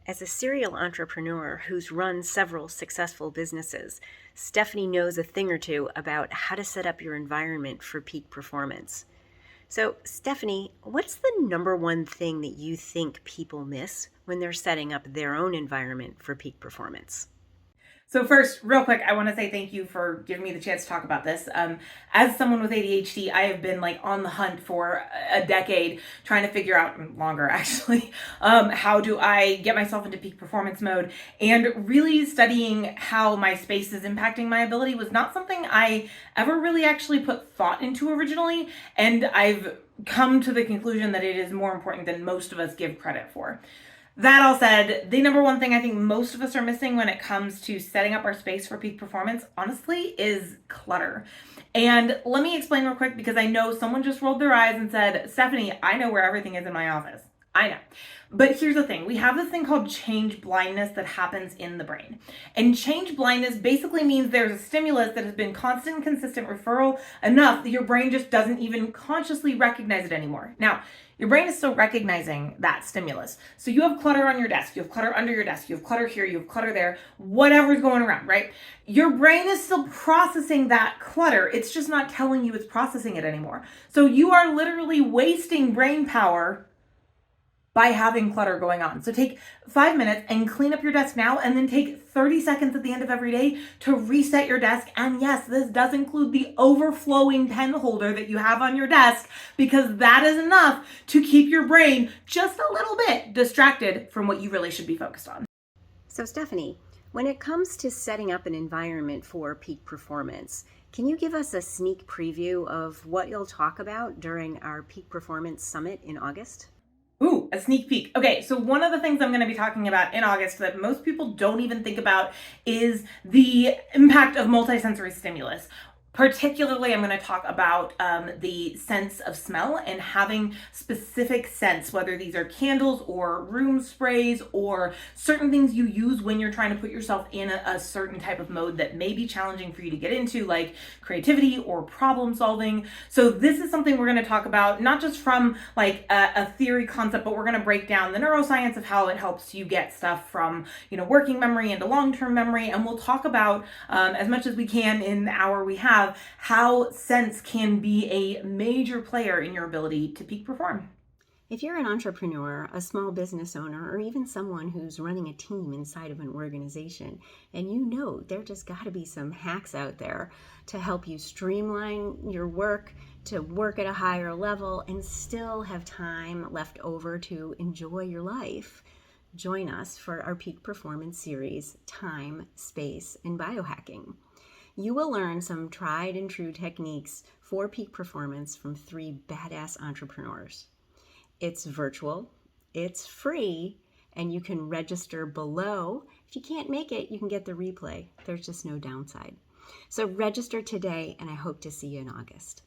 As a serial entrepreneur who's run several successful businesses, Stephanie knows a thing or two about how to set up your environment for peak performance. So, Stephanie, what's the number one thing that you think people miss when they're setting up their own environment for peak performance? So first, real quick, I want to say thank you for giving me the chance to talk about this. As someone with ADHD, I have been like on the hunt for a decade, trying to figure out, longer actually, how do I get myself into peak performance mode. And really studying how my space is impacting my ability was not something I ever really actually put thought into originally. And I've come to the conclusion that it is more important than most of us give credit for. That all said, the number one thing I think most of us are missing when it comes to setting up our space for peak performance, honestly, is clutter. And let me explain real quick because I know someone just rolled their eyes and said, Stephanie, I know where everything is in my office. I know. But here's the thing. We have this thing called change blindness that happens in the brain. And change blindness basically means there's a stimulus that has been constant and consistent referral enough that your brain just doesn't even consciously recognize it anymore. Now, your brain is still recognizing that stimulus. So you have clutter on your desk, you have clutter under your desk, you have clutter here, you have clutter there, whatever's going around, right? Your brain is still processing that clutter. It's just not telling you it's processing it anymore. So you are literally wasting brain power by having clutter going on. So take 5 minutes and clean up your desk now, and then take 30 seconds at the end of every day to reset your desk. And yes, this does include the overflowing pen holder that you have on your desk, because that is enough to keep your brain just a little bit distracted from what you really should be focused on. So, Stephanie, when it comes to setting up an environment for peak performance, can you give us a sneak preview of what you'll talk about during our Peak Performance Summit in August? Ooh, a sneak peek. Okay, so one of the things I'm going to be talking about in August that most people don't even think about is the impact of multisensory stimulus. Particularly, I'm going to talk about the sense of smell and having specific scents, whether these are candles or room sprays or certain things you use when you're trying to put yourself in a certain type of mode that may be challenging for you to get into, like creativity or problem solving. So this is something we're going to talk about, not just from like a theory concept, but we're going to break down the neuroscience of how it helps you get stuff from, working memory into long-term memory. And we'll talk about as much as we can in the hour we have, how sense can be a major player in your ability to peak perform. If you're an entrepreneur, a small business owner, or even someone who's running a team inside of an organization, and you know there just got to be some hacks out there to help you streamline your work, to work at a higher level, and still have time left over to enjoy your life, join us for our Peak Performance series, Time, Space, and Biohacking. You will learn some tried and true techniques for peak performance from 3 badass entrepreneurs. It's virtual, it's free, and you can register below. If you can't make it, you can get the replay. There's just no downside. So register today, and I hope to see you in August.